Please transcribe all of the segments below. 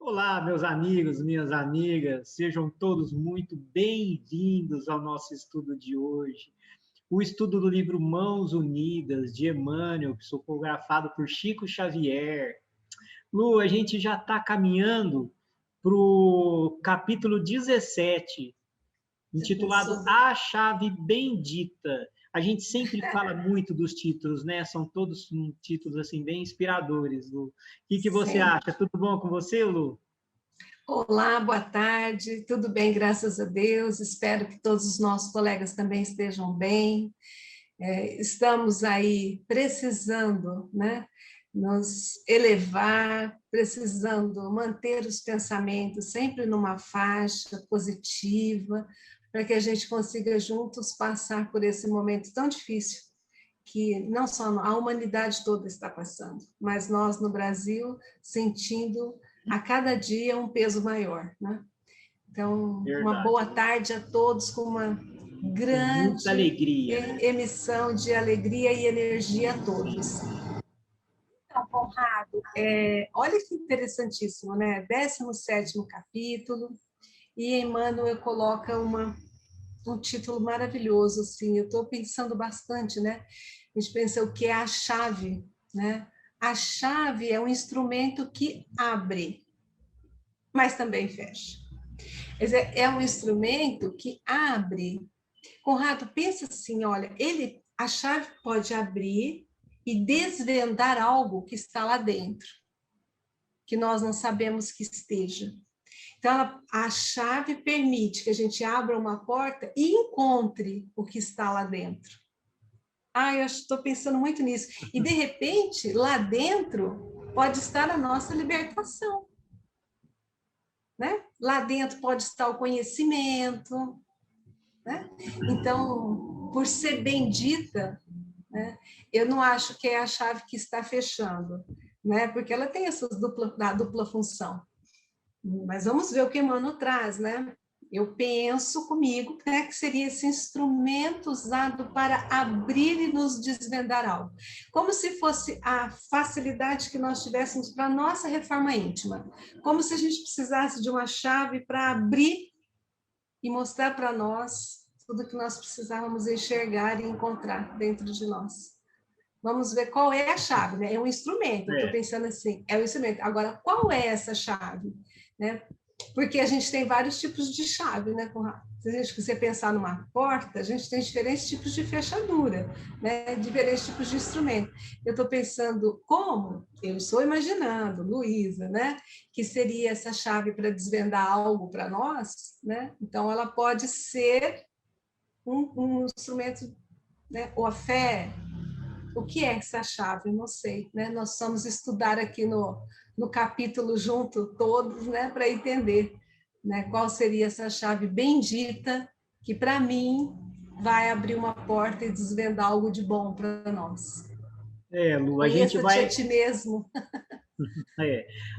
Olá, meus amigos, minhas amigas, sejam todos muito bem-vindos ao nosso estudo de hoje. O estudo do livro Mãos Unidas, de Emmanuel, psicografado por Chico Xavier. Lu, a gente já está caminhando para o capítulo 17, intitulado A Chave Bendita. A gente sempre fala muito dos títulos, né? São todos títulos assim bem inspiradores, Lu. O que você acha? Tudo bom com você, Lu? Olá, boa tarde, tudo bem, graças a Deus. Espero que todos os nossos colegas também estejam bem. Estamos aí precisando, né, nos elevar, precisando manter os pensamentos sempre numa faixa positiva, para que a gente consiga juntos passar por esse momento tão difícil que não só a humanidade toda está passando, mas nós no Brasil sentindo a cada dia um peso maior, né? Então, Verdade. uma boa tarde a todos, com uma grande muita alegria, emissão de alegria e energia a todos. Então, Conrado, olha que interessantíssimo, né? 17º capítulo, e Emmanuel coloca um título maravilhoso, assim, eu estou pensando bastante, né? A gente pensa o que é a chave, né? A chave é um instrumento que abre, mas também fecha. Quer dizer, é um instrumento que abre. Conrado, pensa assim, olha, a chave pode abrir e desvendar algo que está lá dentro, que nós não sabemos que esteja. Então, a chave permite que a gente abra uma porta e encontre o que está lá dentro. Eu estou pensando muito nisso. E, de repente, lá dentro pode estar a nossa libertação. Né? Lá dentro pode estar o conhecimento. Né? Então, por ser bendita, né, eu não acho que é a chave que está fechando, né? Porque ela tem essa dupla função. Mas vamos ver o que Emmanuel traz, né? Eu penso comigo, né, que seria esse instrumento usado para abrir e nos desvendar algo. Como se fosse a facilidade que nós tivéssemos para a nossa reforma íntima. Como se a gente precisasse de uma chave para abrir e mostrar para nós tudo que nós precisávamos enxergar e encontrar dentro de nós. Vamos ver qual é a chave, né? É um instrumento, eu estou pensando assim, é um instrumento. Agora, qual é essa chave? Né? Porque a gente tem vários tipos de chave, né? Se você pensar numa porta, a gente tem diferentes tipos de fechadura, né? Diferentes tipos de instrumento. Eu estou pensando como, eu estou imaginando, Luísa, né? Que seria essa chave para algo para nós, né? Então, ela pode ser um instrumento, né? Ou a fé. O que é essa chave? Não sei, né? Nós vamos estudar aqui no capítulo junto todos, né? Para entender, né? Qual seria essa chave bendita que, para mim, vai abrir uma porta e desvendar algo de bom para nós. Lu, a gente vai... a ti mesmo.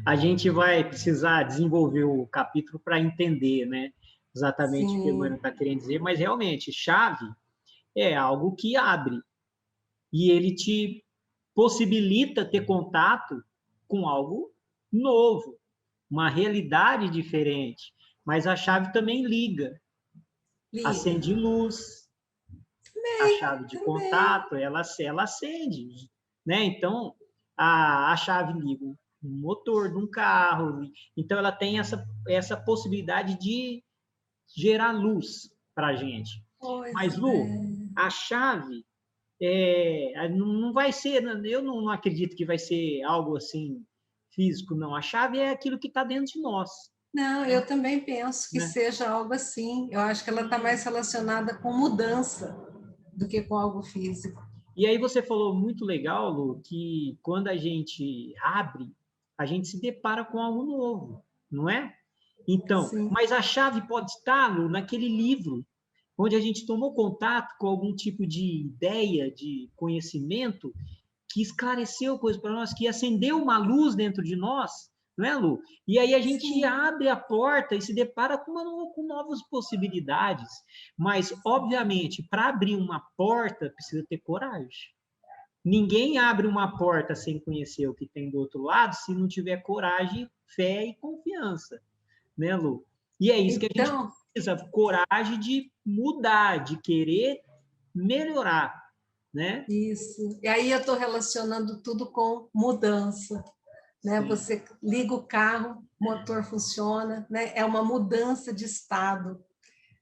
A gente vai precisar desenvolver o capítulo para entender, né? Exatamente Sim. O que o Emmanuel está querendo dizer, mas realmente, chave é algo que abre e ele te possibilita ter contato com algo novo, uma realidade diferente. Mas a chave também liga. Acende luz. A chave de contato, ela acende. Né? Então, a chave liga o motor de um carro. Então, ela tem essa possibilidade de gerar luz para a gente. Mas, Lu, a chave não vai ser, eu não acredito que vai ser algo assim físico, não. A chave é aquilo que está dentro de nós. Não, eu também penso que seja algo assim. Eu acho que ela está mais relacionada com mudança do que com algo físico. E aí você falou muito legal, Lu, que quando a gente abre, a gente se depara com algo novo, não é? Então, Sim. Mas a chave pode estar, Lu, naquele livro onde a gente tomou contato com algum tipo de ideia, de conhecimento, que esclareceu coisa para nós, que acendeu uma luz dentro de nós, não é, Lu? E aí a gente Sim. abre a porta e se depara com novas possibilidades. Mas, obviamente, para abrir uma porta, precisa ter coragem. Ninguém abre uma porta sem conhecer o que tem do outro lado se não tiver coragem, fé e confiança, né, Lu? E é isso que a gente precisa, coragem de mudar, de querer melhorar, né? Isso. E aí eu estou relacionando tudo com mudança, né? Sim. Você liga o carro, o motor funciona, né? É uma mudança de estado,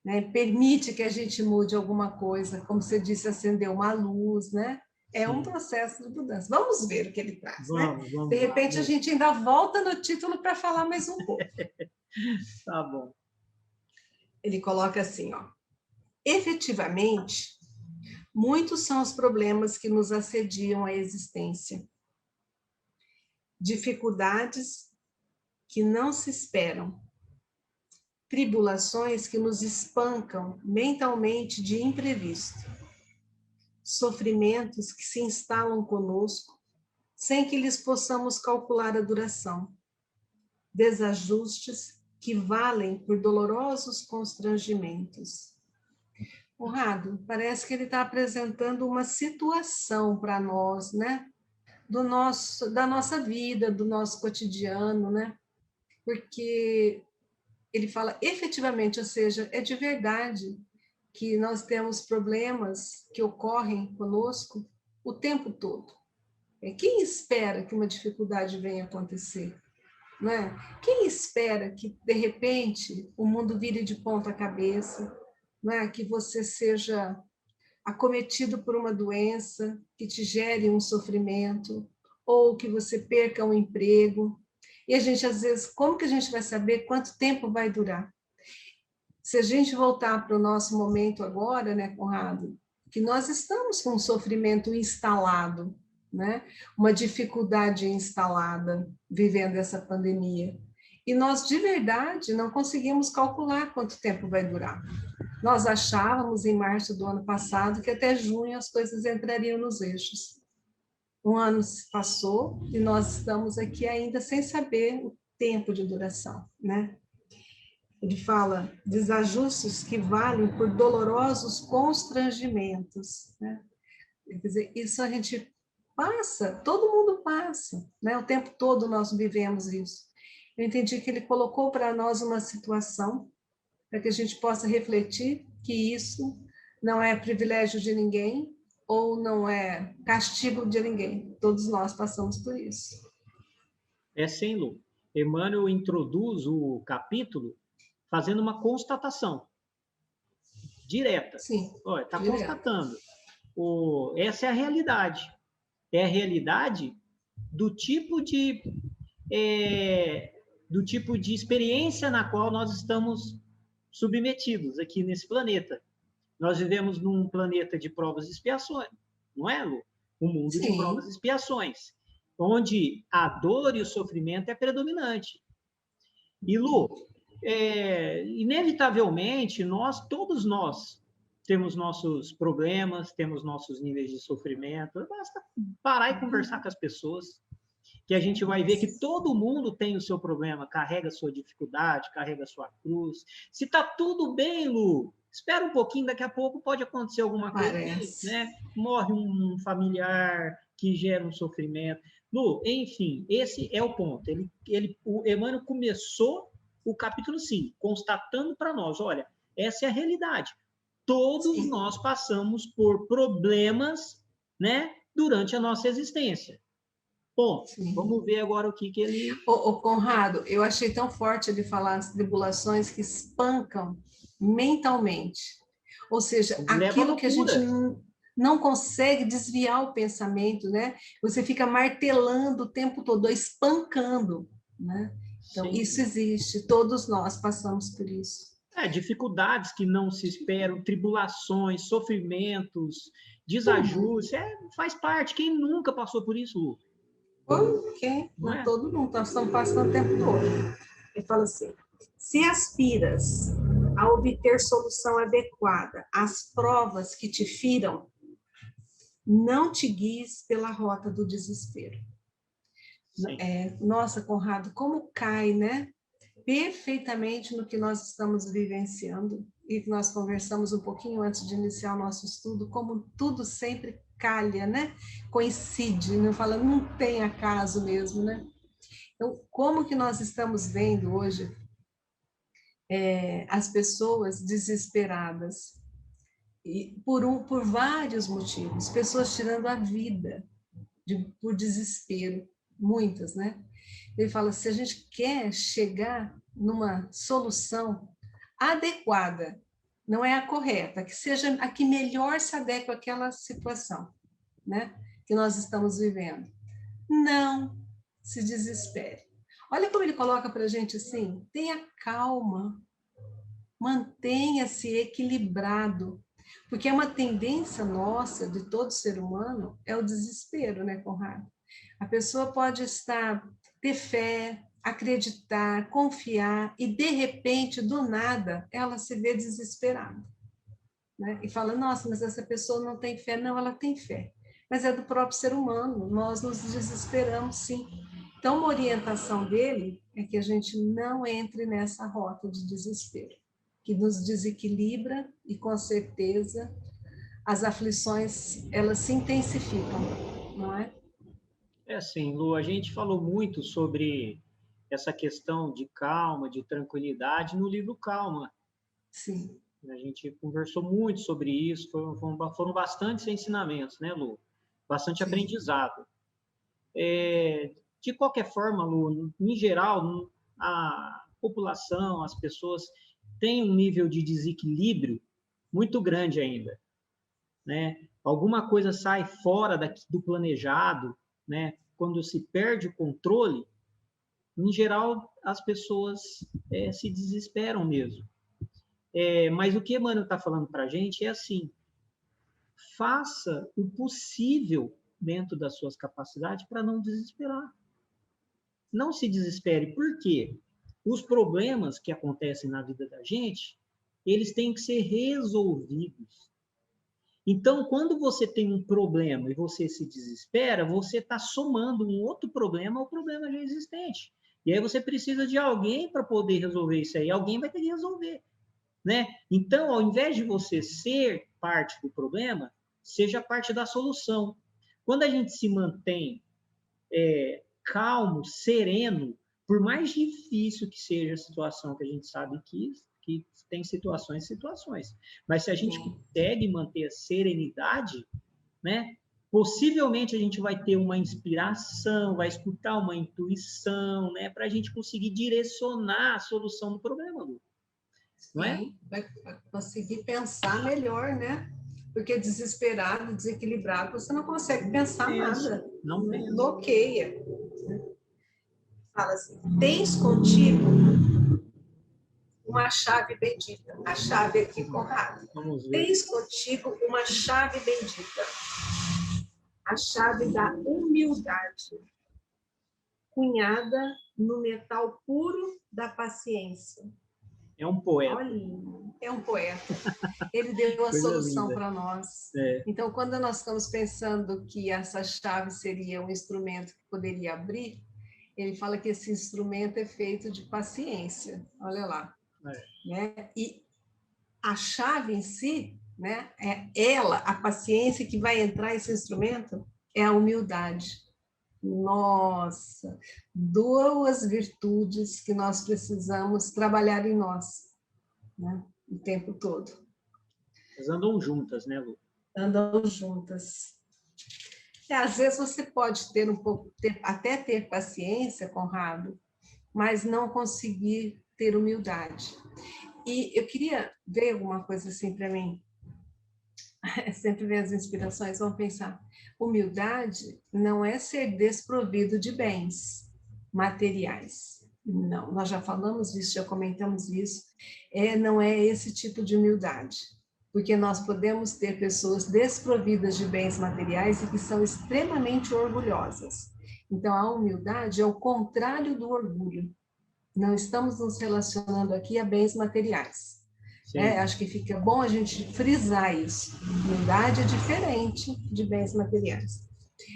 né? Permite que a gente mude alguma coisa, como você disse, acender uma luz, né? É um processo de mudança. Vamos ver o que ele traz, né? De repente, a gente ainda volta no título para falar mais um pouco. Tá bom. Ele coloca assim, ó. Efetivamente, muitos são os problemas que nos assediam a existência. Dificuldades que não se esperam. Tribulações que nos espancam mentalmente de imprevisto. Sofrimentos que se instalam conosco sem que lhes possamos calcular a duração. Desajustes que valem por dolorosos constrangimentos. Conrado, parece que ele está apresentando uma situação para nós, né? Da nossa vida, do nosso cotidiano, né? Porque ele fala efetivamente, ou seja, é de verdade que nós temos problemas que ocorrem conosco o tempo todo. Quem espera que uma dificuldade venha acontecer? Não é? Quem espera que, de repente, o mundo vire de ponta cabeça, não é? Que você seja acometido por uma doença que te gere um sofrimento, ou que você perca um emprego. E a gente, às vezes, como que a gente vai saber quanto tempo vai durar? Se a gente voltar para o nosso momento agora, né, Conrado, que nós estamos com um sofrimento instalado, né? Uma dificuldade instalada, vivendo essa pandemia. E nós, de verdade, não conseguimos calcular quanto tempo vai durar. Nós achávamos, em março do ano passado, que até junho as coisas entrariam nos eixos. Um ano se passou e nós estamos aqui ainda sem saber o tempo de duração, né? Ele fala desajustes que valem por dolorosos constrangimentos, né? Quer dizer, isso a gente passa, todo mundo passa, né? O tempo todo nós vivemos isso. Eu entendi que ele colocou para nós uma situação para que a gente possa refletir que isso não é privilégio de ninguém ou não é castigo de ninguém. Todos nós passamos por isso. É sim, Lu. Emmanuel introduz o capítulo fazendo uma constatação direta. Sim. Olha, está constatando. Essa é a realidade. É a realidade do tipo de experiência na qual nós estamos submetidos aqui nesse planeta. Nós vivemos num planeta de provas e expiações, não é, Lu? Um mundo de provas e expiações, onde a dor e o sofrimento é predominante. E, Lu, inevitavelmente, todos nós, temos nossos problemas, temos nossos níveis de sofrimento. Basta parar e conversar com as pessoas, que a gente vai ver que todo mundo tem o seu problema, carrega a sua dificuldade, carrega a sua cruz. Se está tudo bem, Lu, espera um pouquinho, daqui a pouco pode acontecer alguma coisa, né? Morre um familiar que gera um sofrimento. Lu, enfim, esse é o ponto. O Emmanuel começou o capítulo 5, constatando para nós, olha, essa é a realidade. Todos nós passamos por problemas, né, durante a nossa existência. Bom, vamos ver agora o que ele... Ô, Conrado, eu achei tão forte ele falar as tribulações que espancam mentalmente. Ou seja, aquilo que a gente não consegue desviar o pensamento, né? Você fica martelando o tempo todo, espancando, né? Então, isso existe, todos nós passamos por isso. Dificuldades que não se esperam, tribulações, sofrimentos, desajustes, faz parte. Quem nunca passou por isso, Lu? Ok, não todo mundo, nós estamos passando o tempo todo. Ele fala assim, se aspiras a obter solução adequada às provas que te firam, não te guies pela rota do desespero. Nossa, Conrado, como cai, né? Perfeitamente no que nós estamos vivenciando e que nós conversamos um pouquinho antes de iniciar o nosso estudo, como tudo sempre calha, né? Coincide, não fala, não tem acaso mesmo, né? Então, como que nós estamos vendo hoje as pessoas desesperadas? E por vários motivos, pessoas tirando a vida por desespero, muitas, né? Ele fala, se a gente quer chegar numa solução adequada, não é a correta, que seja a que melhor se adequa àquela situação, né? Que nós estamos vivendo. Não se desespere. Olha como ele coloca para a gente assim, tenha calma, mantenha-se equilibrado, porque é uma tendência nossa, de todo ser humano, é o desespero, né, Conrado? A pessoa pode ter fé, acreditar, confiar, e de repente, do nada, ela se vê desesperada, né? E fala, nossa, mas essa pessoa não tem fé. Não, ela tem fé, mas é do próprio ser humano, nós nos desesperamos, sim. Então, uma orientação dele é que a gente não entre nessa rota de desespero, que nos desequilibra e, com certeza, as aflições, elas se intensificam, não é? É assim, Lu, a gente falou muito sobre essa questão de calma, de tranquilidade no livro Calma. Sim. A gente conversou muito sobre isso, foram bastantes ensinamentos, né, Lu? Bastante Sim. aprendizado. De qualquer forma, Lu, em geral, a população, as pessoas têm um nível de desequilíbrio muito grande ainda, né? Alguma coisa sai fora do planejado, né? Quando se perde o controle, em geral, as pessoas se desesperam mesmo. Mas o que Emmanuel está falando para a gente é assim, faça o possível dentro das suas capacidades para não desesperar. Não se desespere. Por quê? Os problemas que acontecem na vida da gente, eles têm que ser resolvidos. Então, quando você tem um problema e você se desespera, você está somando um outro problema ao problema já existente. E aí você precisa de alguém para poder resolver isso aí. Alguém vai ter que resolver, né? Então, ao invés de você ser parte do problema, seja parte da solução. Quando a gente se mantém calmo, sereno, por mais difícil que seja a situação, que a gente sabe que tem situações e situações, mas se a gente consegue manter a serenidade, né, possivelmente a gente vai ter uma inspiração, vai escutar uma intuição, né, para a gente conseguir direcionar a solução do problema, Lu. Não é? Sim, vai conseguir pensar melhor, né? Porque desesperado, desequilibrado, você não consegue pensar nada. Não pensa. Bloqueia. Fala assim, tens contigo uma chave bendita. A chave aqui, Conrado. Vamos ver. Tens contigo uma chave bendita. A chave da humildade, cunhada no metal puro da paciência. É um poeta. Olha, é um poeta. Ele deu a solução para nós. Então, quando nós estamos pensando que essa chave seria um instrumento que poderia abrir, ele fala que esse instrumento é feito de paciência. Olha lá. Né? E a chave em si, né, é ela, a paciência que vai entrar esse instrumento, é a humildade. Nossa, duas virtudes que nós precisamos trabalhar em nós, né, o tempo todo. Elas andam juntas, né, Lu? Andam juntas. Às vezes você pode até ter paciência, Conrado, mas não conseguir ter humildade. E eu queria ver alguma coisa assim para mim. Sempre ver as inspirações, vamos pensar. Humildade não é ser desprovido de bens materiais. Não, nós já falamos isso, já comentamos isso. Não é esse tipo de humildade. Porque nós podemos ter pessoas desprovidas de bens materiais e que são extremamente orgulhosas. Então, a humildade é o contrário do orgulho. Não estamos nos relacionando aqui a bens materiais. Acho que fica bom a gente frisar isso. Humildade é diferente de bens materiais.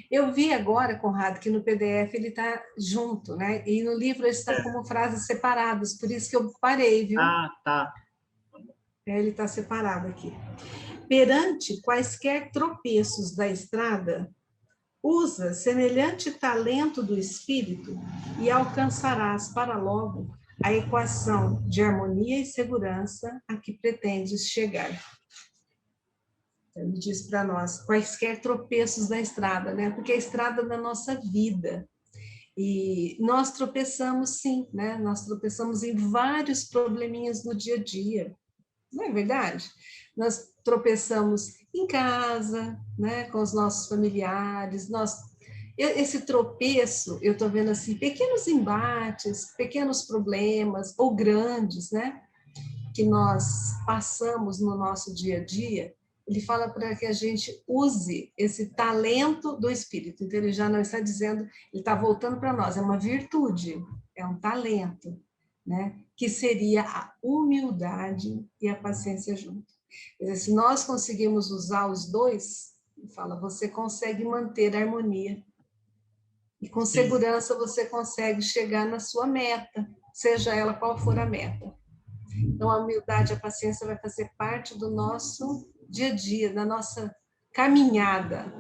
Eu vi agora, Conrado, que no PDF ele está junto, né? E no livro ele está como frases separadas, por isso que eu parei, viu? Ah, tá. Ele está separado aqui. Perante quaisquer tropeços da estrada, usa semelhante talento do espírito e alcançarás para logo a equação de harmonia e segurança a que pretendes chegar. Ele diz para nós, quaisquer tropeços da estrada, né? Porque é a estrada da nossa vida. E nós tropeçamos, sim, né? Nós tropeçamos em vários probleminhas no dia a dia. Não é verdade? Nós tropeçamos em casa, né? Com os nossos familiares. Esse tropeço, eu estou vendo assim, pequenos embates, pequenos problemas, ou grandes, né? Que nós passamos no nosso dia a dia, ele fala para que a gente use esse talento do Espírito. Então, ele já não está dizendo, ele está voltando para nós, é uma virtude, é um talento, né? Que seria a humildade e a paciência junto. Quer dizer, se nós conseguimos usar os dois, ele fala, você consegue manter a harmonia. E com segurança você consegue chegar na sua meta, seja ela qual for a meta. Então, a humildade e a paciência vai fazer parte do nosso dia a dia, da nossa caminhada.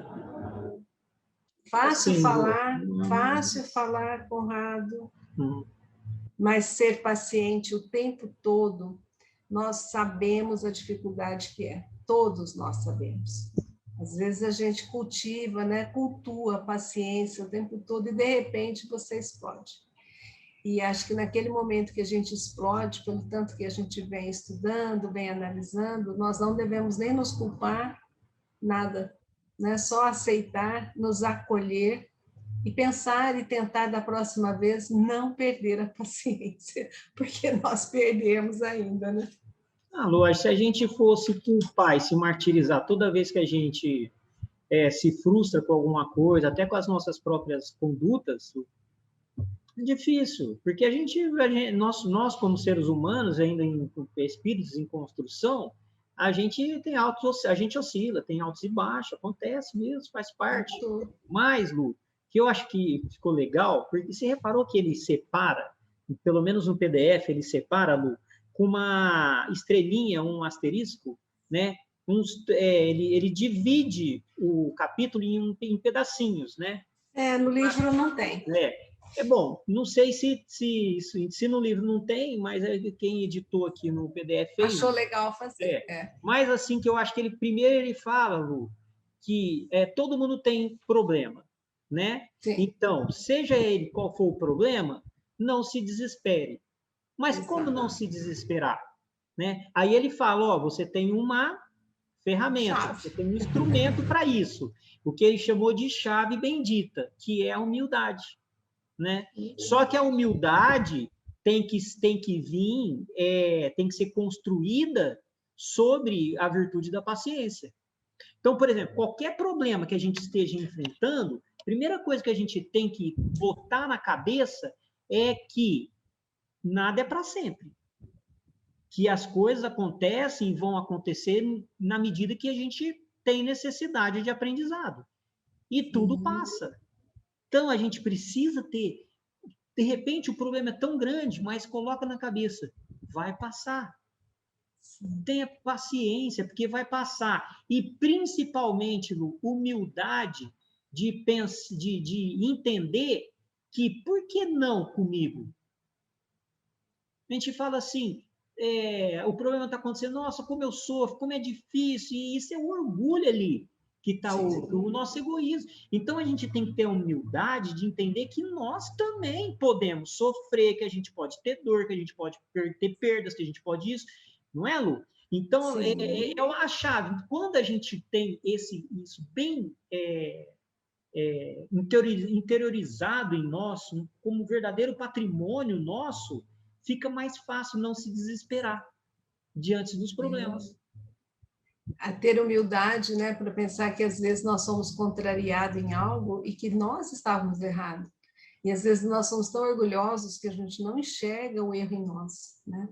Fácil falar, Conrado, mas ser paciente o tempo todo, nós sabemos a dificuldade que é. Todos nós sabemos. Às vezes a gente cultiva, né, cultua a paciência o tempo todo e, de repente, você explode. E acho que naquele momento que a gente explode, pelo tanto que a gente vem estudando, vem analisando, nós não devemos nem nos culpar, nada, né? Só aceitar, nos acolher e pensar e tentar da próxima vez não perder a paciência, porque nós perdemos ainda, né? Lu, se a gente fosse culpar e se martirizar toda vez que a gente se frustra com alguma coisa, até com as nossas próprias condutas, é difícil, porque nós como seres humanos, ainda em espíritos em construção, a gente oscila, tem altos e baixos, acontece mesmo, faz parte. Mas, Lu, que eu acho que ficou legal, porque você reparou que ele separa, pelo menos no PDF, ele separa, Lu, com uma estrelinha, um asterisco, né? Ele divide o capítulo em pedacinhos, né? No livro não tem. Bom, não sei se no livro não tem, mas quem editou aqui no PDF fez. Achou legal fazer. Mas assim que eu acho que ele fala, Lu, que todo mundo tem problema, né? Sim. Então, seja ele qual for o problema, não se desespere. Mas como não se desesperar? Né? Aí ele fala, você tem uma ferramenta, você tem um instrumento para isso, o que ele chamou de chave bendita, que é a humildade. Né? Só que a humildade tem que vir, tem que ser construída sobre a virtude da paciência. Então, por exemplo, qualquer problema que a gente esteja enfrentando, a primeira coisa que a gente tem que botar na cabeça é que nada é para sempre. Que as coisas acontecem e vão acontecer na medida que a gente tem necessidade de aprendizado. E tudo passa. Então, a gente precisa ter... De repente, o problema é tão grande, mas coloca na cabeça, vai passar. Tenha paciência, porque vai passar. E, principalmente, Lu, humildade de entender que, por que não comigo? A gente fala assim, o problema está acontecendo, nossa, como eu sofro, como é difícil, e isso é o orgulho ali, que está o nosso egoísmo. Então, a gente tem que ter a humildade de entender que nós também podemos sofrer, que a gente pode ter dor, que a gente pode ter perdas, que a gente pode isso, não é, Lu? Então, é a chave. Quando a gente tem isso bem interiorizado em nós, como verdadeiro patrimônio nosso, fica mais fácil não se desesperar diante dos problemas. A ter humildade, né, para pensar que às vezes nós somos contrariados em algo e que nós estávamos errados. E às vezes nós somos tão orgulhosos que a gente não enxerga o erro em nós, né?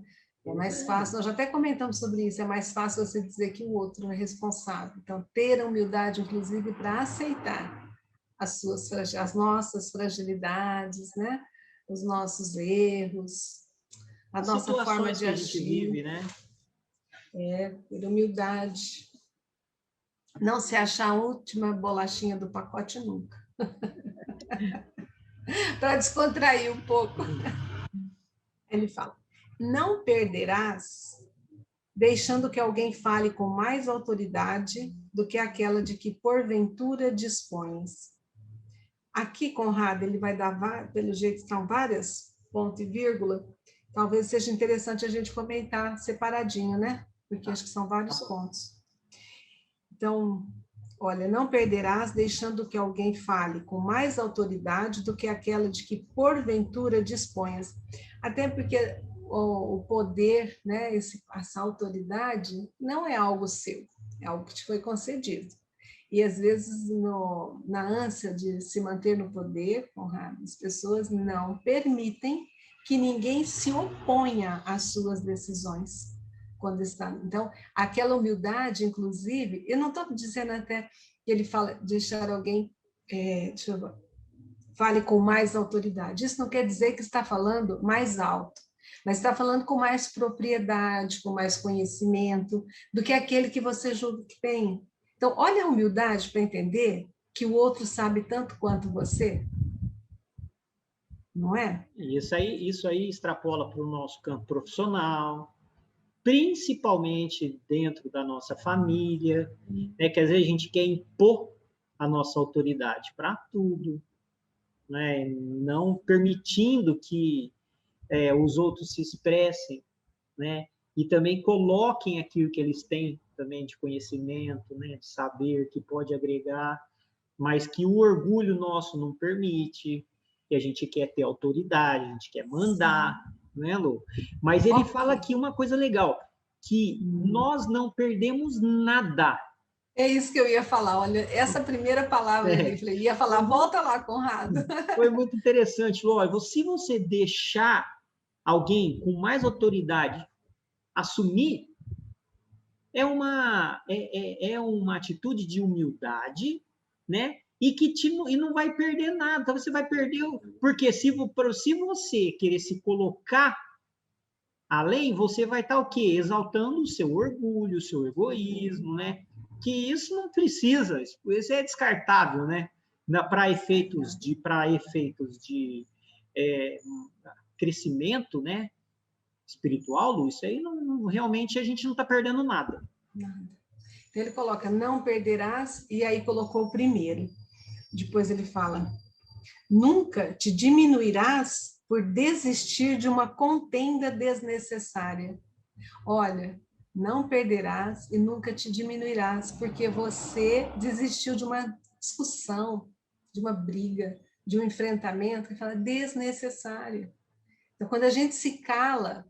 É mais fácil, nós já até comentamos sobre isso, é mais fácil você dizer que o outro é responsável. Então, ter a humildade, inclusive, para aceitar as nossas fragilidades, né? Os nossos erros, a nossa forma de agir. Que a gente vive, né? Ter humildade. Não se achar a última bolachinha do pacote nunca. Para descontrair um pouco. Ele fala: não perderás deixando que alguém fale com mais autoridade do que aquela de que porventura dispões. Aqui, Conrado, ele vai dar, pelo jeito, são várias ponto e vírgula. Talvez seja interessante a gente comentar separadinho, né? Porque acho que são vários pontos. Então, olha, não perderás deixando que alguém fale com mais autoridade do que aquela de que porventura disponhas. Até porque o poder, né, essa autoridade, não é algo seu, é algo que te foi concedido. E às vezes, na ânsia de se manter no poder, Conrado, as pessoas não permitem que ninguém se oponha às suas decisões quando está. Então, aquela humildade, inclusive, eu não estou dizendo até que ele fala deixar alguém, fale com mais autoridade. Isso não quer dizer que está falando mais alto, mas está falando com mais propriedade, com mais conhecimento do que aquele que você julga que tem. Então, olha a humildade para entender que o outro sabe tanto quanto você, não é? Isso aí extrapola para o nosso campo profissional, principalmente dentro da nossa família, né, que às vezes a gente quer impor a nossa autoridade para tudo, né, não permitindo que os outros se expressem, né, e também coloquem aquilo que eles têm também de conhecimento, né, de saber que pode agregar, mas que o orgulho nosso não permite, que a gente quer ter autoridade, a gente quer mandar, né, Lu? Mas ele fala aqui uma coisa legal, que nós não perdemos nada. É isso que eu ia falar. Olha, essa primeira palavra ali, falei, ia falar, volta lá, Conrado. Foi muito interessante, Lu. Se você deixar alguém com mais autoridade assumir, é uma atitude de humildade, né? E não vai perder nada. Então você vai perder. Porque se você querer se colocar além, você vai estar o quê? Exaltando o seu orgulho, o seu egoísmo, né? Que isso não precisa, isso é descartável, né? Para efeitos de é, crescimento, né? Espiritual, Lu, isso aí realmente a gente não está perdendo nada. Nada. Então ele coloca, não perderás, e aí colocou o primeiro. Depois ele fala, nunca te diminuirás por desistir de uma contenda desnecessária. Olha, não perderás e nunca te diminuirás, porque você desistiu de uma discussão, de uma briga, de um enfrentamento que fala desnecessário. Então, quando a gente se cala,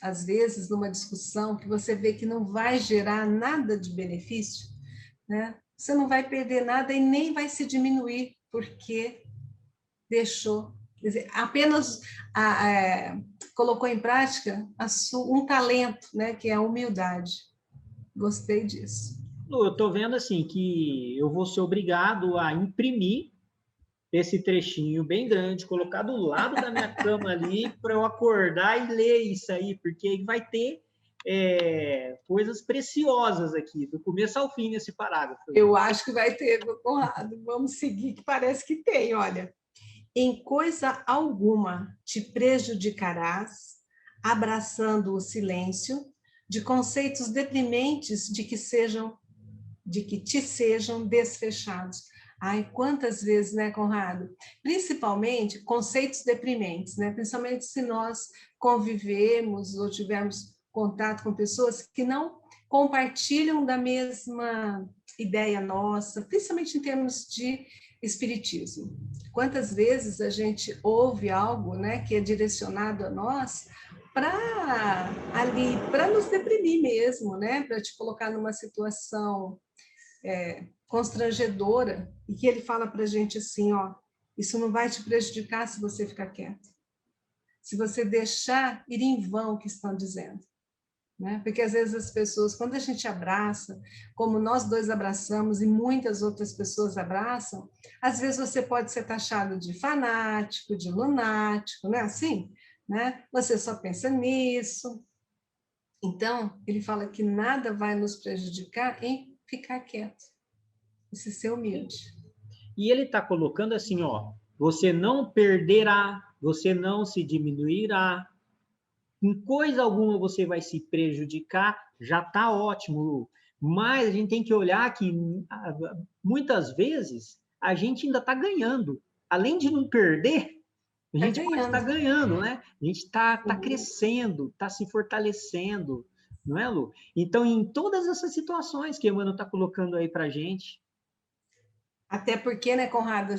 às vezes, numa discussão que você vê que não vai gerar nada de benefício, né? Você não vai perder nada e nem vai se diminuir, porque deixou, quer dizer, apenas colocou em prática um talento, né, que é a humildade. Gostei disso. Eu estou vendo assim que eu vou ser obrigado a imprimir esse trechinho bem grande, colocar do lado da minha cama ali para eu acordar e ler isso aí, porque vai ter coisas preciosas aqui, do começo ao fim nesse parágrafo. Eu acho que vai ter, meu Conrado. Vamos seguir, que parece que tem, olha. Em coisa alguma te prejudicarás, abraçando o silêncio, de conceitos deprimentes de que te sejam desfechados. Ai, quantas vezes, né, Conrado? Principalmente conceitos deprimentes, né? Principalmente se nós convivemos ou tivermos contato com pessoas que não compartilham da mesma ideia nossa, principalmente em termos de espiritismo. Quantas vezes a gente ouve algo, né, que é direcionado a nós para nos deprimir mesmo, né, para te colocar numa situação constrangedora, e que ele fala para a gente assim, ó, isso não vai te prejudicar se você ficar quieto, se você deixar ir em vão o que estão dizendo. Né? Porque às vezes as pessoas, quando a gente abraça, como nós dois abraçamos e muitas outras pessoas abraçam, às vezes você pode ser taxado de fanático, de lunático, não é assim? Né? Você só pensa nisso. Então, ele fala que nada vai nos prejudicar em ficar quieto. Você ser humilde. E ele está colocando assim, ó, você não perderá, você não se diminuirá, em coisa alguma você vai se prejudicar, já está ótimo, Lu. Mas a gente tem que olhar que muitas vezes a gente ainda está ganhando. Além de não perder, a Está gente pode estar ganhando. ganhando, né? A gente está crescendo, está se fortalecendo, não é, Lu? Então, em todas essas situações que o Emmanuel está colocando aí para a gente. Até porque, né, Conrado,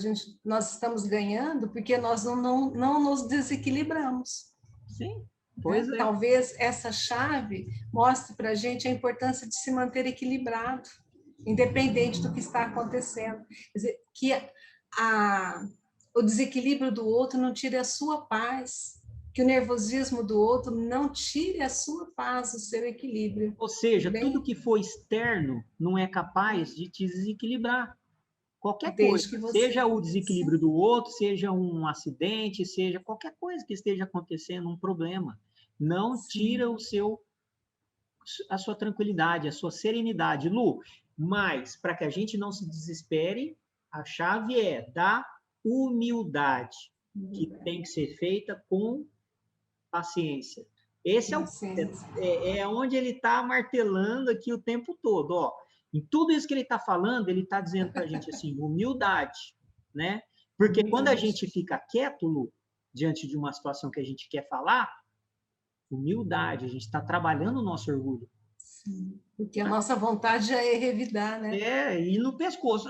nós estamos ganhando porque nós não nos desequilibramos. Sim, Né? pois é. Talvez essa chave mostre para a gente a importância de se manter equilibrado, independente do que está acontecendo. Quer dizer, que o desequilíbrio do outro não tire a sua paz, que o nervosismo do outro não tire a sua paz, o seu equilíbrio. Ou seja, Bem, tudo que for externo não é capaz de te desequilibrar. Qualquer coisa, desde que você... seja o desequilíbrio do outro, seja um acidente, seja qualquer coisa que esteja acontecendo, um problema, não tira a sua tranquilidade, a sua serenidade, Lu. Mas para que a gente não se desespere, a chave é da humildade, que tem que ser feita com paciência. Esse é onde ele está martelando aqui o tempo todo, ó. Em tudo isso que ele está falando, ele está dizendo para a gente assim, humildade, né? Porque quando a gente fica quieto, Lu, diante de uma situação que a gente quer falar, humildade, a gente está trabalhando o nosso orgulho. Sim, porque a nossa vontade já é revidar, né? E no pescoço.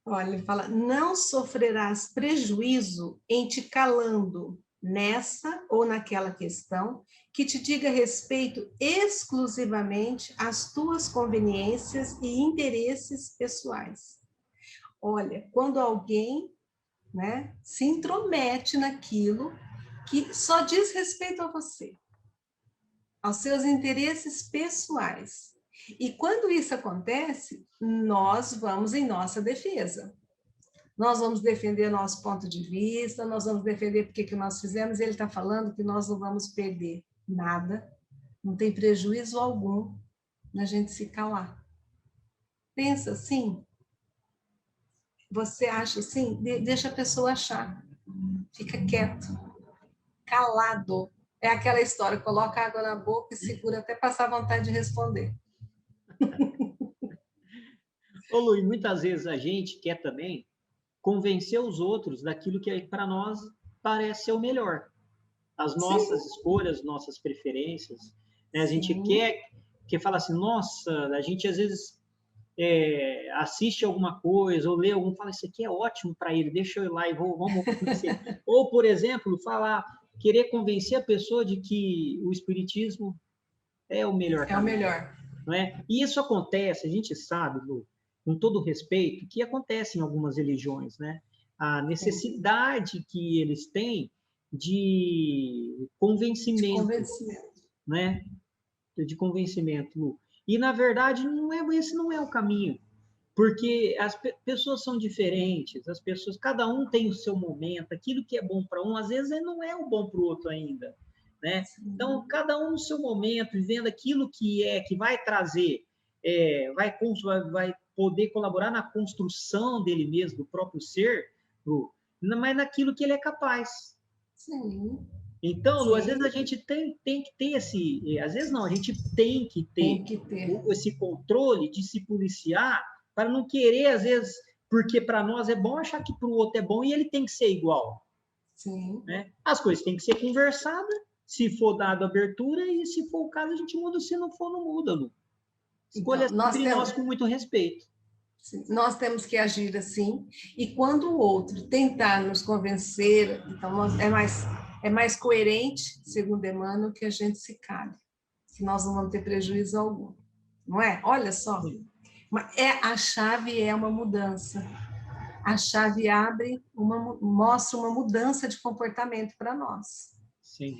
Olha, ele fala: não sofrerás prejuízo em te calando nessa ou naquela questão que te diga respeito exclusivamente às tuas conveniências e interesses pessoais. Olha, quando alguém, né, se intromete naquilo que só diz respeito a você, aos seus interesses pessoais. E quando isso acontece, nós vamos em nossa defesa. Nós vamos defender nosso ponto de vista, nós vamos defender porque que nós fizemos, ele está falando que nós não vamos perder nada, não tem prejuízo algum na gente se calar. Pensa assim, você acha assim, deixa a pessoa achar, fica quieto, calado. É aquela história, coloca água na boca e segura até passar vontade de responder. Ô, Lu, e muitas vezes a gente quer também convencer os outros daquilo que para nós parece ser o melhor. As nossas Sim. escolhas, nossas preferências. Né? A gente Sim. quer falar assim, nossa, a gente às vezes assiste alguma coisa ou lê algum, fala, isso aqui é ótimo para ele, deixa eu ir lá e vamos conhecer. Ou, por exemplo, querer convencer a pessoa de que o espiritismo é o melhor caminho. É o melhor. Não é? E isso acontece, a gente sabe, Lu, com todo respeito, que acontece em algumas religiões, né? A necessidade que eles têm de convencimento, né? De convencimento, Lu. E, na verdade, esse não é o caminho, porque as pessoas são diferentes, cada um tem o seu momento, aquilo que é bom para um, às vezes não é o bom para o outro ainda, né? Então, cada um no seu momento, vivendo aquilo que vai trazer, vai poder colaborar na construção dele mesmo, do próprio ser, mas naquilo que ele é capaz. Sim. Então, Lu, às vezes a gente tem que ter às vezes não, a gente tem que ter esse controle de se policiar para não querer, às vezes, porque para nós é bom achar que para o outro é bom e ele tem que ser igual. Sim. Né? As coisas têm que ser conversadas, se for dado abertura, e se for o caso, a gente muda, se não for, não muda, Lu. Escolha então, sempre nós com muito respeito. Nós temos que agir assim, e quando o outro tentar nos convencer, então é mais coerente, segundo Emmanuel, que a gente se cale, que nós não vamos ter prejuízo algum, não é? Olha só, a chave é uma mudança, a chave mostra uma mudança de comportamento para nós. Sim.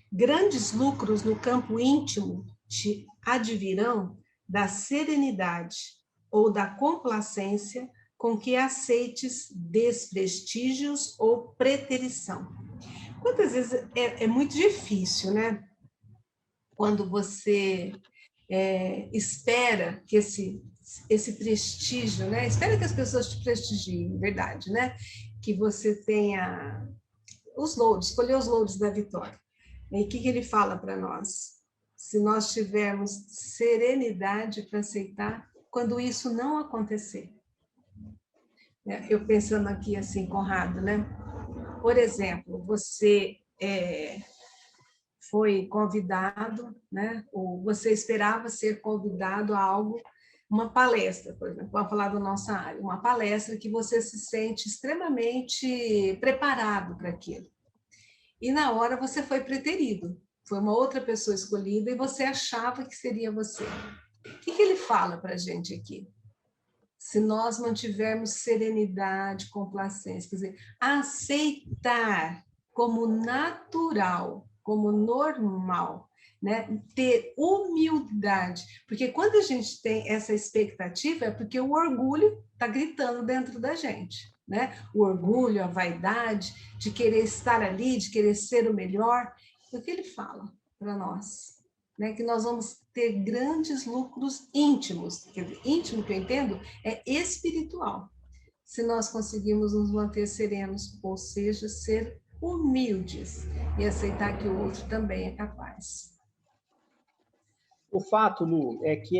Grandes lucros no campo íntimo te advirão da serenidade ou da complacência com que aceites desprestígios ou preterição. Quantas vezes é muito difícil, né? Quando você espera que esse prestígio, né? Espera que as pessoas te prestigiem, verdade, né? Que você tenha os loads, escolher os loads da vitória. E o que ele fala para nós? Se nós tivermos serenidade para aceitar quando isso não acontecer. Eu pensando aqui assim, Conrado, né? Por exemplo, você foi convidado, né? Ou você esperava ser convidado a algo, uma palestra, por exemplo, vamos falar da nossa área, uma palestra que você se sente extremamente preparado para aquilo. E na hora você foi preterido, foi uma outra pessoa escolhida e você achava que seria você. O que ele fala para a gente aqui? Se nós mantivermos serenidade, complacência, quer dizer, aceitar como natural, como normal, né? Ter humildade, porque quando a gente tem essa expectativa é porque o orgulho está gritando dentro da gente, né? O orgulho, a vaidade de querer estar ali, de querer ser o melhor. É o que ele fala para nós, né? Que nós vamos ter grandes lucros íntimos. Quer dizer, íntimo que eu entendo é espiritual, se nós conseguirmos nos manter serenos, ou seja, ser humildes e aceitar que o outro também é capaz. O fato, Lu, é que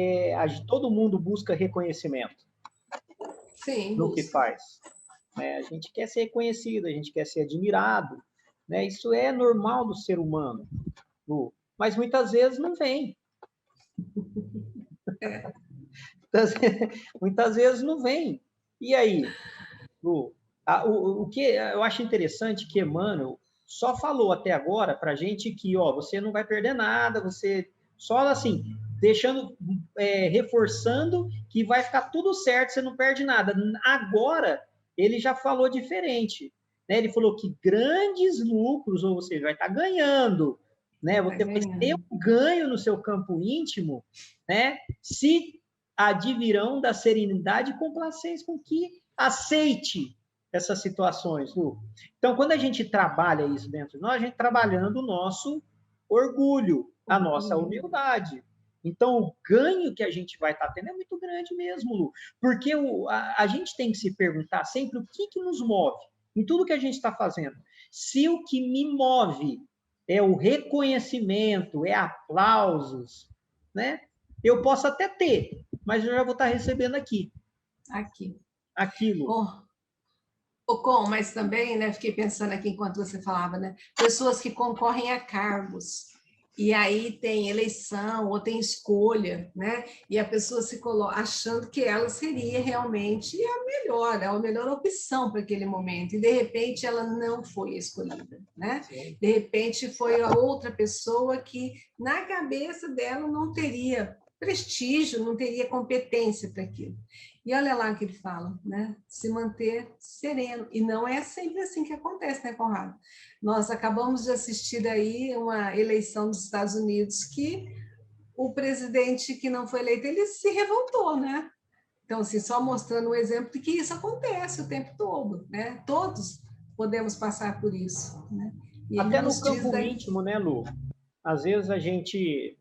todo mundo busca reconhecimento. Sim, no que busca. faz. Né? A gente quer ser reconhecido, a gente quer ser admirado. Né? Isso é normal do ser humano. Lu. Mas muitas vezes não vem. É. Muitas vezes não vem. E aí, Lu, o que eu acho interessante que Emmanuel só falou até agora para a gente que você não vai perder nada, você só assim, deixando, reforçando que vai ficar tudo certo, você não perde nada. Agora, ele já falou diferente. Né? Ele falou que grandes lucros, ou você vai estar ganhando, né? Você vai ter um ganho no seu campo íntimo, né? Se advirão da serenidade e complacência com que aceite essas situações, Lu. Então, quando a gente trabalha isso dentro de nós, a gente trabalhando o nosso orgulho, a nossa humildade. Então, o ganho que a gente vai estar tendo é muito grande mesmo, Lu. Porque a gente tem que se perguntar sempre o que nos move em tudo que a gente está fazendo. Se o que me move é o reconhecimento, é aplausos, né? Eu posso até ter, mas eu já vou estar recebendo aqui. Aquilo. Mas também, né, fiquei pensando aqui enquanto você falava, né, pessoas que concorrem a cargos, e aí tem eleição ou tem escolha, né, e a pessoa se coloca achando que ela seria realmente a melhor opção para aquele momento, e de repente ela não foi escolhida, né? Sim. De repente foi a outra pessoa que na cabeça dela não teria prestígio, não teria competência para aquilo. E olha lá o que ele fala, né? Se manter sereno. E não é sempre assim que acontece, né, Conrado? Nós acabamos de assistir aí uma eleição dos Estados Unidos que o presidente que não foi eleito, ele se revoltou, né? Então, assim, só mostrando um exemplo de que isso acontece o tempo todo, né? Todos podemos passar por isso, né? E até no campo íntimo, né, Lu? Às vezes a gente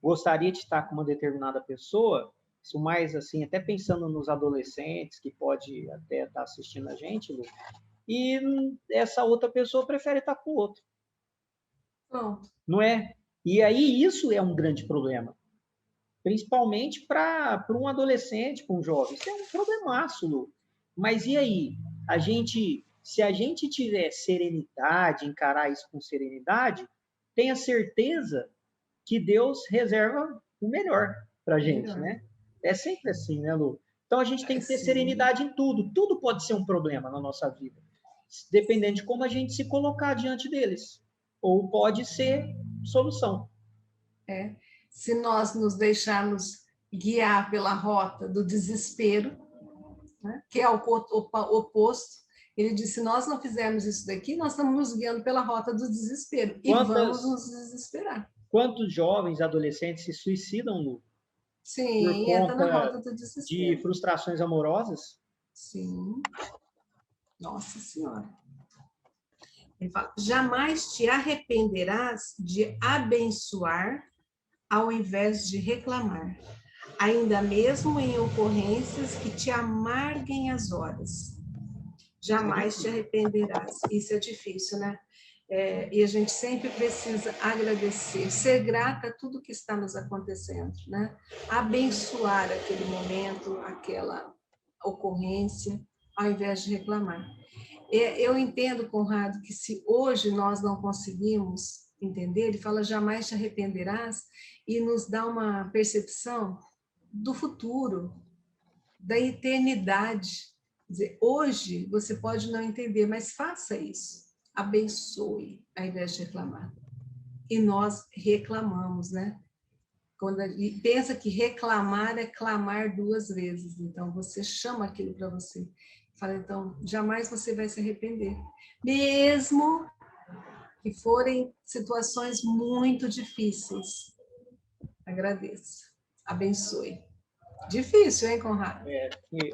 gostaria de estar com uma determinada pessoa, isso mais assim, até pensando nos adolescentes que pode até estar assistindo a gente, Lu, e essa outra pessoa prefere estar com o outro. Não é? E aí isso é um grande problema. Principalmente para um adolescente, para um jovem. Isso é um problemaço, Lu. Mas e aí? Se a gente tiver serenidade, encarar isso com serenidade, tenha certeza que Deus reserva o melhor para a gente, né? É sempre assim, né, Lu? Então a gente tem que ter serenidade em tudo. Tudo pode ser um problema na nossa vida, dependendo de como a gente se colocar diante deles. Ou pode ser solução. Se nós nos deixarmos guiar pela rota do desespero, né, que é o oposto, ele disse, se nós não fizermos isso daqui, nós estamos nos guiando pela rota do desespero e vamos nos desesperar. Quantos jovens, adolescentes se suicidam, Lu? Sim, entra na rota do desespero. De frustrações amorosas? Sim. Nossa Senhora. Ele fala, jamais te arrependerás de abençoar ao invés de reclamar, ainda mesmo em ocorrências que te amarguem as horas. Jamais te arrependerás. Isso é difícil, né? E a gente sempre precisa agradecer, ser grata a tudo que está nos acontecendo, né? Abençoar aquele momento, aquela ocorrência, ao invés de reclamar. Eu entendo, Conrado, que se hoje nós não conseguimos entender, ele fala jamais te arrependerás, e nos dá uma percepção do futuro, da eternidade. Quer dizer, hoje você pode não entender, mas faça isso. Abençoe, ao invés de reclamar. E nós reclamamos, né? Quando pensa que reclamar é clamar 2 vezes. Então, você chama aquilo para você. Fala, então, jamais você vai se arrepender. Mesmo que forem situações muito difíceis. Agradeça. Abençoe. Difícil, hein, Conrado?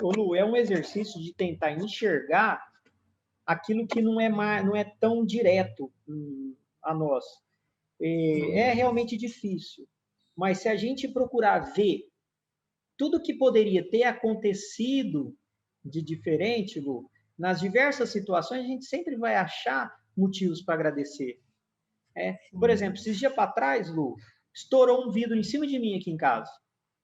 Lu, é um exercício de tentar enxergar aquilo que não é tão direto a nós. É realmente difícil. Mas se a gente procurar ver tudo que poderia ter acontecido de diferente, Lu, nas diversas situações, a gente sempre vai achar motivos para agradecer. Por exemplo, esses dias para trás, Lu, estourou um vidro em cima de mim aqui em casa.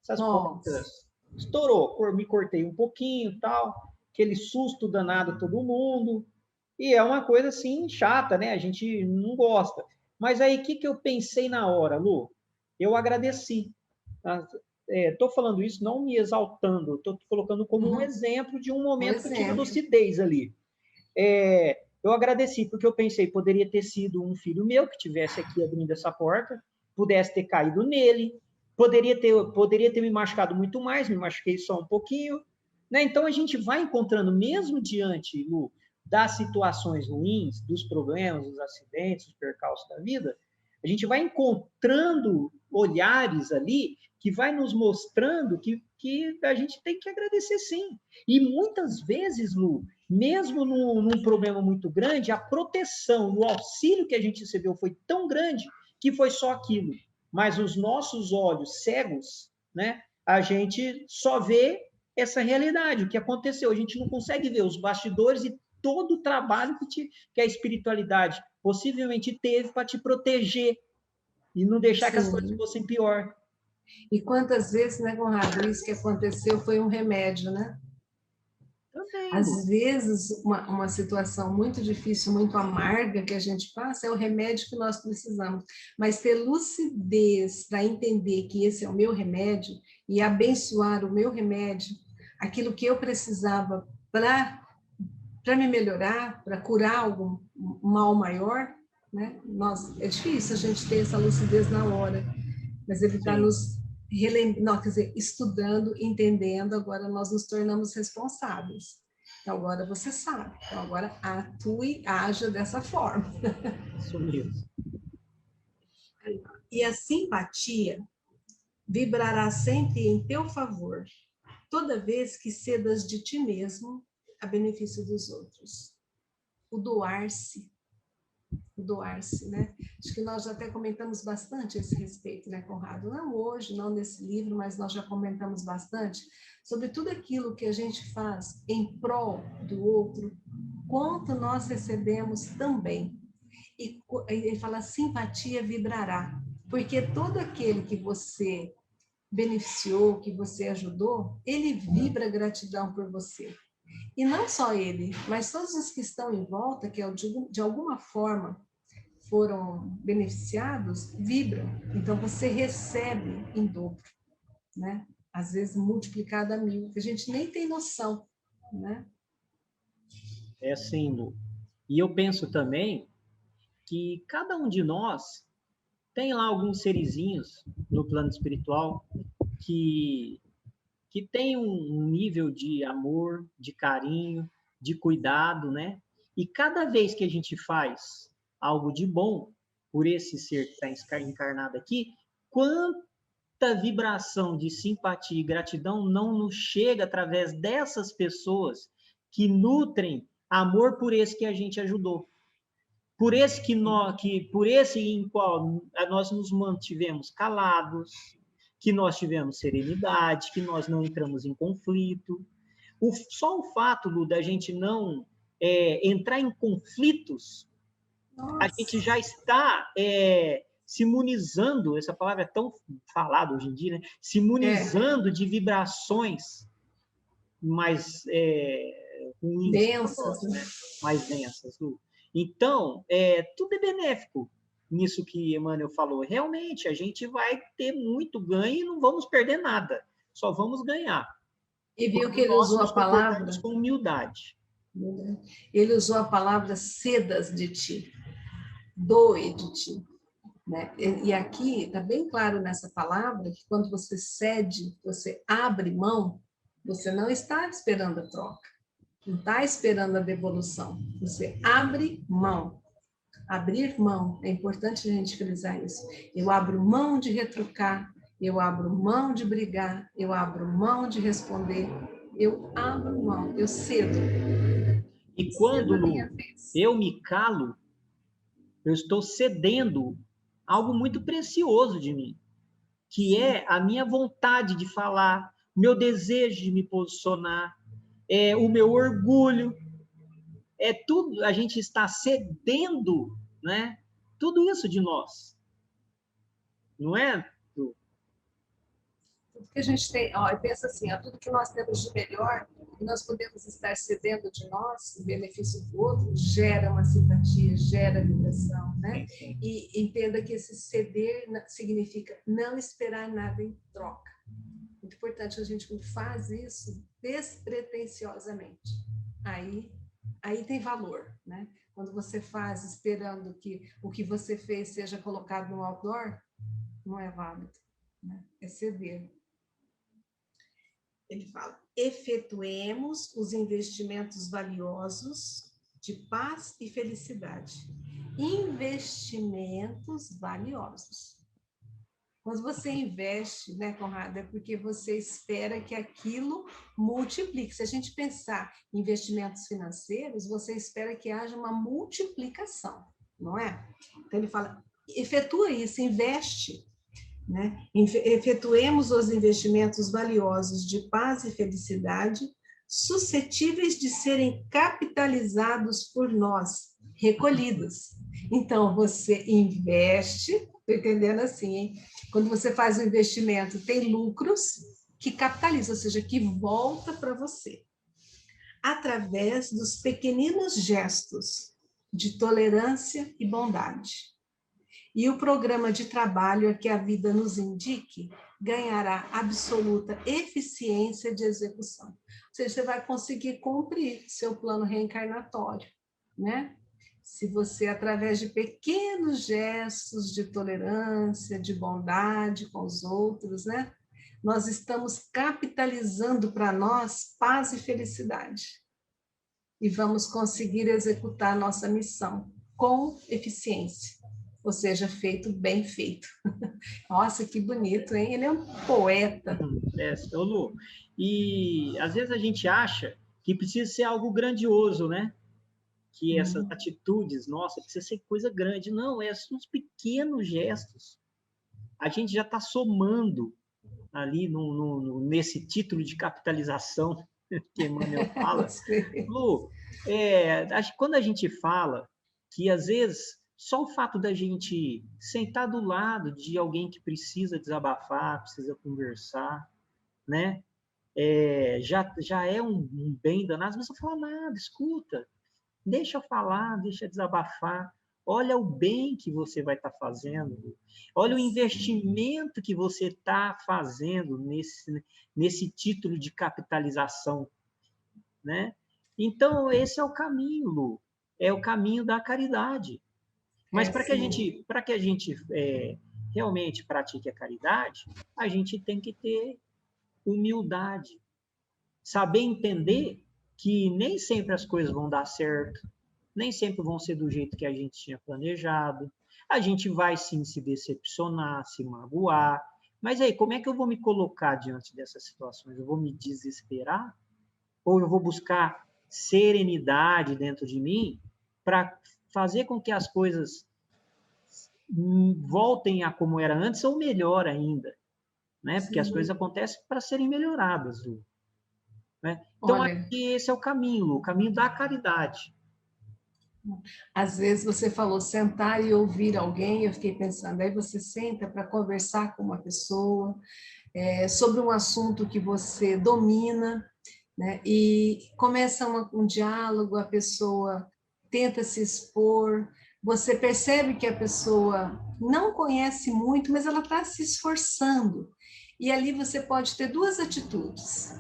Essas portas estourou, me cortei um pouquinho, tal, aquele susto danado a todo mundo. E é uma coisa assim chata, né? A gente não gosta. Mas aí o que eu pensei na hora, Lu? Eu agradeci. Estou falando isso não me exaltando, estou colocando como um exemplo de um momento que eu tive lucidez ali. Eu agradeci, porque eu pensei, poderia ter sido um filho meu que tivesse aqui abrindo essa porta, pudesse ter caído nele, poderia ter me machucado muito mais, me machuquei só um pouquinho, né? Então a gente vai encontrando, mesmo diante, Lu, das situações ruins, dos problemas, dos acidentes, dos percalços da vida, a gente vai encontrando olhares ali que vai nos mostrando que a gente tem que agradecer sim. E muitas vezes, Lu, mesmo num problema muito grande, a proteção, o auxílio que a gente recebeu foi tão grande que foi só aquilo. Mas os nossos olhos cegos, né, a gente só vê essa realidade, o que aconteceu. A gente não consegue ver os bastidores e todo o trabalho que a espiritualidade possivelmente teve para te proteger e não deixar que as coisas fossem pior. E quantas vezes, né, Conrado, isso que aconteceu foi um remédio, né? Às vezes, uma situação muito difícil, muito amarga que a gente passa, é o remédio que nós precisamos. Mas ter lucidez para entender que esse é o meu remédio e abençoar o meu remédio, aquilo que eu precisava para me melhorar, para curar algum mal maior, né? É difícil a gente ter essa lucidez na hora, mas ele está nos relembrando, quer dizer, estudando, entendendo, agora nós nos tornamos responsáveis. Então, agora você sabe. Então, agora atue, haja dessa forma. Isso mesmo. E a simpatia vibrará sempre em teu favor, toda vez que cedas de ti mesmo a benefício dos outros. O doar-se, né? Acho que nós já até comentamos bastante a esse respeito, né, Conrado? Não hoje, não nesse livro, mas nós já comentamos bastante sobre tudo aquilo que a gente faz em prol do outro, quanto nós recebemos também. E ele fala, simpatia vibrará, porque todo aquele que você beneficiou, que você ajudou, ele vibra gratidão por você. E não só ele, mas todos os que estão em volta, que de alguma forma foram beneficiados, vibram. Então, você recebe em dobro, né? Às vezes multiplicado a 1000, que a gente nem tem noção, né? É assim, Lu. E eu penso também que cada um de nós tem lá alguns serizinhos no plano espiritual que tem um nível de amor, de carinho, de cuidado, né? E cada vez que a gente faz algo de bom por esse ser que está encarnado aqui, quanta vibração de simpatia e gratidão não nos chega através dessas pessoas que nutrem amor por esse que a gente ajudou. por esse em qual nós nos mantivemos calados, que nós tivemos serenidade, que nós não entramos em conflito. Só o fato, Lu, da gente não entrar em conflitos, Nossa. a gente já está se imunizando, essa palavra é tão falada hoje em dia, né? Se imunizando de vibrações mais ruins, densas, né? Mais densas, Lu. Então, tudo é benéfico nisso que Emmanuel falou. Realmente, a gente vai ter muito ganho e não vamos perder nada. Só vamos ganhar. E viu que ele usou a palavra... com humildade. Ele usou a palavra cedas de ti, doe de ti. Né? E aqui está bem claro nessa palavra que quando você cede, você abre mão, você não está esperando a troca. Não está esperando a devolução. Você abre mão. Abrir mão. É importante a gente frisar isso. Eu abro mão de retrucar. Eu abro mão de brigar. Eu abro mão de responder. Eu abro mão. Eu cedo. E quando, Lu, eu me calo, eu estou cedendo algo muito precioso de mim, que é a minha vontade de falar, meu desejo de me posicionar, o meu orgulho, tudo, a gente está cedendo, né? Tudo isso de nós. Não é? Tudo que a gente tem, eu penso assim, tudo que nós temos de melhor, e nós podemos estar cedendo de nós, em benefício do outro, gera uma simpatia, gera vibração, né? E entenda que esse ceder significa não esperar nada em troca. Muito importante a gente faz isso despretensiosamente. Aí tem valor, né? Quando você faz esperando que o que você fez seja colocado no outdoor, não é válido, né? É ceder. Ele fala, efetuemos os investimentos valiosos de paz e felicidade. Investimentos valiosos. Quando você investe, né, Conrado, é porque você espera que aquilo multiplique. Se a gente pensar em investimentos financeiros, você espera que haja uma multiplicação, não é? Então, ele fala, efetua isso, investe. Né? Efetuemos os investimentos valiosos de paz e felicidade, suscetíveis de serem capitalizados por nós, recolhidos. Então, você investe, estou entendendo assim, hein? Quando você faz um investimento, tem lucros que capitalizam, ou seja, que volta para você. Através dos pequeninos gestos de tolerância e bondade. E o programa de trabalho a que a vida nos indique ganhará absoluta eficiência de execução. Ou seja, você vai conseguir cumprir seu plano reencarnatório, né? Se você, através de pequenos gestos de tolerância, de bondade com os outros, né? Nós estamos capitalizando para nós paz e felicidade. E vamos conseguir executar a nossa missão com eficiência. Ou seja, feito, bem feito. Nossa, que bonito, hein? Ele é um poeta. Lu. E às vezes a gente acha que precisa ser algo grandioso, né? Que essas atitudes, nossa, precisa ser coisa grande. Não, são os pequenos gestos. A gente já está somando ali nesse título de capitalização que Emmanuel fala. Lu, quando a gente fala que às vezes só o fato da gente sentar do lado de alguém que precisa desabafar, precisa conversar, né? Já é um bem danado. Mas não fala nada, escuta, deixa eu falar, deixa eu desabafar. Olha o bem que você vai estar fazendo. Olha o investimento que você está fazendo nesse título de capitalização, né? Então, esse é o caminho, Lu. É o caminho da caridade. Mas para que a gente realmente pratique a caridade, a gente tem que ter humildade. Saber entender que nem sempre as coisas vão dar certo, nem sempre vão ser do jeito que a gente tinha planejado. A gente vai sim se decepcionar, se magoar. Mas aí, como é que eu vou me colocar diante dessas situações? Eu vou me desesperar? Ou eu vou buscar serenidade dentro de mim para fazer com que as coisas voltem a como era antes ou melhor ainda, né? Porque as coisas acontecem para serem melhoradas, Lu, né? Então, Olha, acho que esse é o caminho, Lu, o caminho da caridade. às vezes você falou sentar e ouvir alguém, eu fiquei pensando, aí você senta para conversar com uma pessoa sobre um assunto que você domina, né? E começa um diálogo, a pessoa tenta se expor, você percebe que a pessoa não conhece muito, mas ela está se esforçando. E ali você pode ter duas atitudes.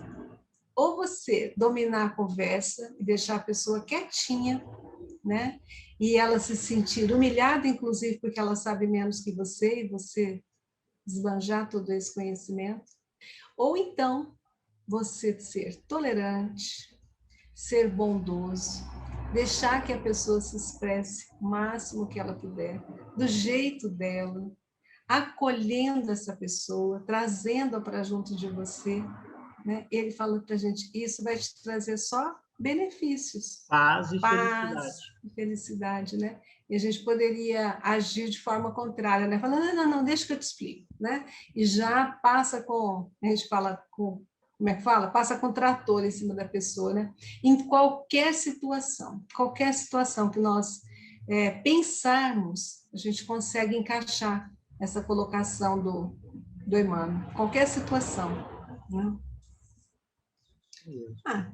Ou você dominar a conversa e deixar a pessoa quietinha, né? E ela se sentir humilhada, inclusive, porque ela sabe menos que você, e você esbanjar todo esse conhecimento. Ou então, você ser tolerante, ser bondoso, deixar que a pessoa se expresse o máximo que ela puder, do jeito dela, acolhendo essa pessoa, trazendo-a para junto de você, né? Ele fala para a gente, isso vai te trazer só benefícios, Paz e paz felicidade. e felicidade, né? E a gente poderia agir de forma contrária, né? Falando, não, não, não, deixa que eu te explico, né? E já passa com, a gente fala com, como é que fala? Passa com trator em cima da pessoa, né? Em qualquer situação que nós pensarmos, a gente consegue encaixar essa colocação do Emmanuel, qualquer situação, né?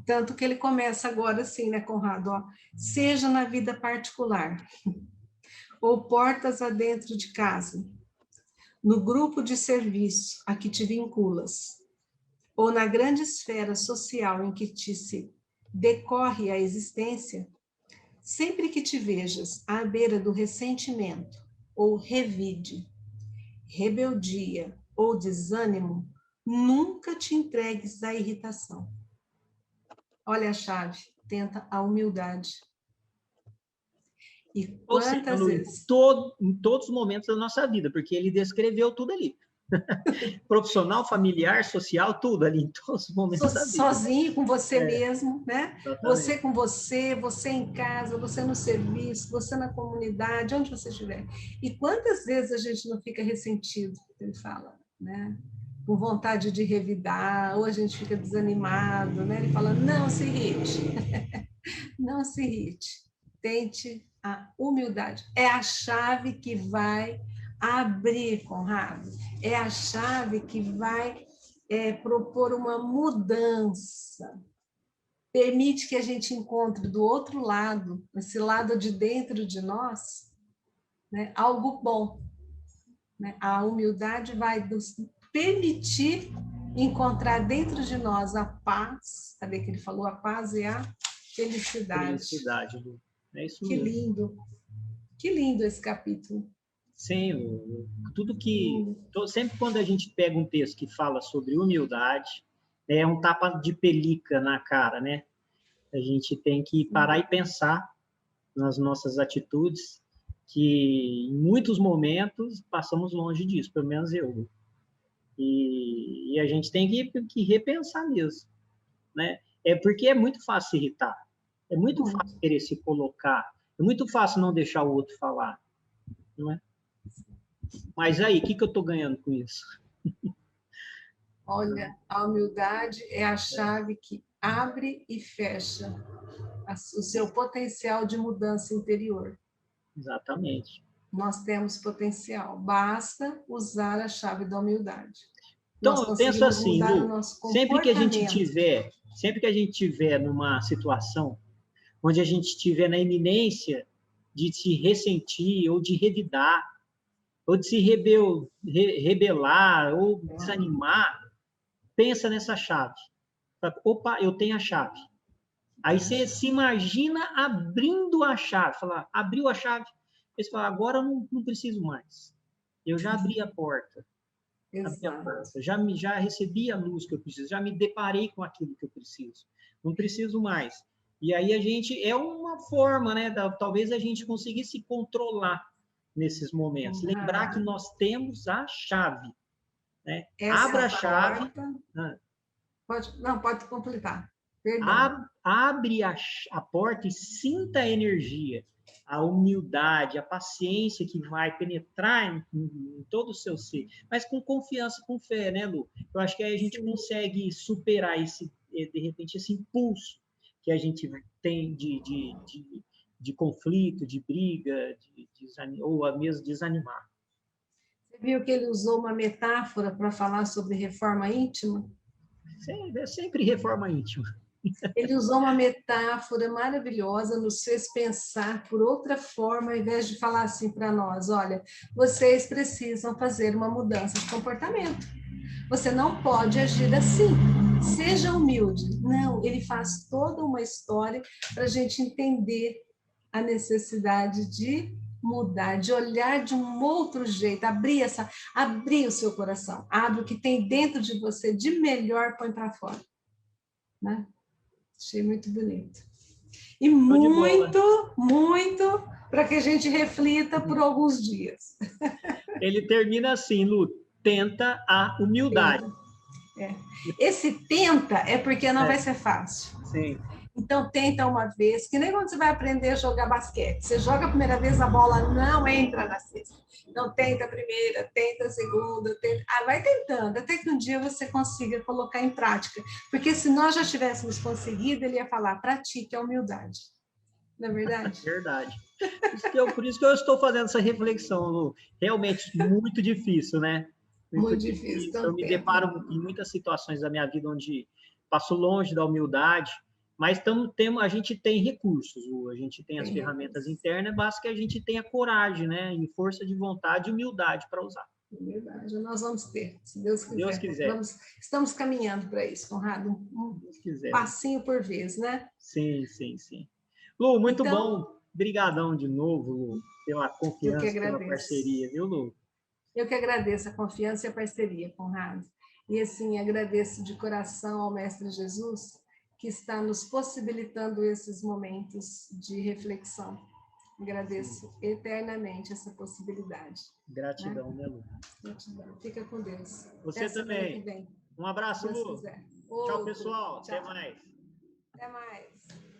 Tanto que ele começa agora assim, né, Conrado? Ó, seja na vida particular, ou portas adentro de casa, no grupo de serviço a que te vinculas, ou na grande esfera social em que te se decorre a existência, sempre que te vejas à beira do ressentimento, ou revide, rebeldia ou desânimo, nunca te entregues à irritação. Olha a chave, tenta a humildade. E Ou seja, quantas Lu, vezes? em todos os momentos da nossa vida, porque ele descreveu tudo ali. Profissional, familiar, social, tudo ali, em todos os momentos da vida. Sozinho com você mesmo, né? Você Exatamente. com você, você em casa, você no serviço, você na comunidade, onde você estiver. E quantas vezes a gente não fica ressentido, ele fala, né? Com vontade de revidar, ou a gente fica desanimado, né? Ele fala, não se irrite, não se irrite, tente a humildade. É a chave que vai abrir, Conrado, é a chave que vai propor uma mudança. Permite que a gente encontre do outro lado, esse lado de dentro de nós, né, algo bom. Né? A humildade vai nos permitir encontrar dentro de nós a paz, cadê que ele falou? A paz e a felicidade. Felicidade, Lu. É isso Que mesmo. lindo, que lindo esse capítulo. Sim, tudo que. Sempre quando a gente pega um texto que fala sobre humildade, é um tapa de pelica na cara, né? A gente tem que parar e pensar nas nossas atitudes, que em muitos momentos passamos longe disso, pelo menos eu. E a gente tem que repensar mesmo, né? É porque é muito fácil se irritar, é muito fácil querer se colocar, é muito fácil não deixar o outro falar, não é? Mas aí, o que eu estou ganhando com isso? Olha, a humildade é a chave que abre e fecha o seu potencial de mudança interior. Exatamente. Nós temos potencial, basta usar a chave da humildade. Então, Nós eu penso conseguimos assim, mudar o Lu, nosso sempre que a gente comportamento. tiver, sempre que a gente tiver numa situação onde a gente estiver na iminência de se ressentir ou de revidar, ou de se rebelar ou desanimar, pensa nessa chave. Opa, eu tenho a chave. Aí você se imagina abrindo a chave, falar, abriu a chave, você fala, agora eu não preciso mais. Eu já abri a porta. Abri a Exato. porta, já recebi a luz que eu preciso, já me deparei com aquilo que eu preciso. Não preciso mais. E aí a gente, é uma forma, né, talvez a gente conseguisse se controlar nesses momentos. Lembrar que nós temos a chave. Né? Abra a chave. Porta, pode completar. Perdão. Abre a porta e sinta a energia. a humildade, a paciência que vai penetrar em todo o seu ser, mas com confiança, com fé, né, Lu? Eu acho que aí a gente consegue superar de repente, esse impulso que a gente tem de conflito, de briga, ou mesmo desanimar. Você viu que ele usou uma metáfora para falar sobre reforma íntima? Sempre reforma íntima. Ele usou uma metáfora maravilhosa, nos fez pensar por outra forma, ao invés de falar assim para nós: olha, vocês precisam fazer uma mudança de comportamento. Você não pode agir assim. Seja humilde. Não, ele faz toda uma história para a gente entender a necessidade de mudar, de olhar de um outro jeito, abrir o seu coração, abre o que tem dentro de você de melhor, põe para fora, né? Achei muito bonito. E muito para que a gente reflita por alguns dias. Ele termina assim, Lu, tenta a humildade. É. Esse tenta é porque não vai ser fácil. Sim. Então, tenta uma vez, que nem quando você vai aprender a jogar basquete. Você joga a primeira vez, a bola não entra na cesta. Então, tenta a primeira, tenta a segunda, vai tentando, até que um dia você consiga colocar em prática. Porque se nós já tivéssemos conseguido, ele ia falar, pratique a humildade. Não é verdade? Verdade. Por isso que eu estou fazendo essa reflexão, Lu. Realmente muito difícil, né? Muito difícil. Eu me deparo em muitas situações da minha vida onde passo longe da humildade, mas a gente tem recursos, Lu. A gente tem as ferramentas internas, basta que a gente tenha coragem, né? E força de vontade e humildade para usar. Verdade, nós vamos ter, se Deus quiser. Deus quiser. Estamos caminhando para isso, Conrado. Um passinho por vez, né? Sim, sim, sim. Lu, muito bom. Obrigadão de novo, Lu, pela confiança, pela parceria, viu, Lu? Eu que agradeço a confiança e a parceria, Conrado. E assim, agradeço de coração ao Mestre Jesus, que está nos possibilitando esses momentos de reflexão. Agradeço eternamente essa possibilidade. Gratidão, né, Lu? Gratidão. Fica com Deus. Você também. Um abraço, Lu. Tchau, pessoal. Tchau. Até mais. Até mais.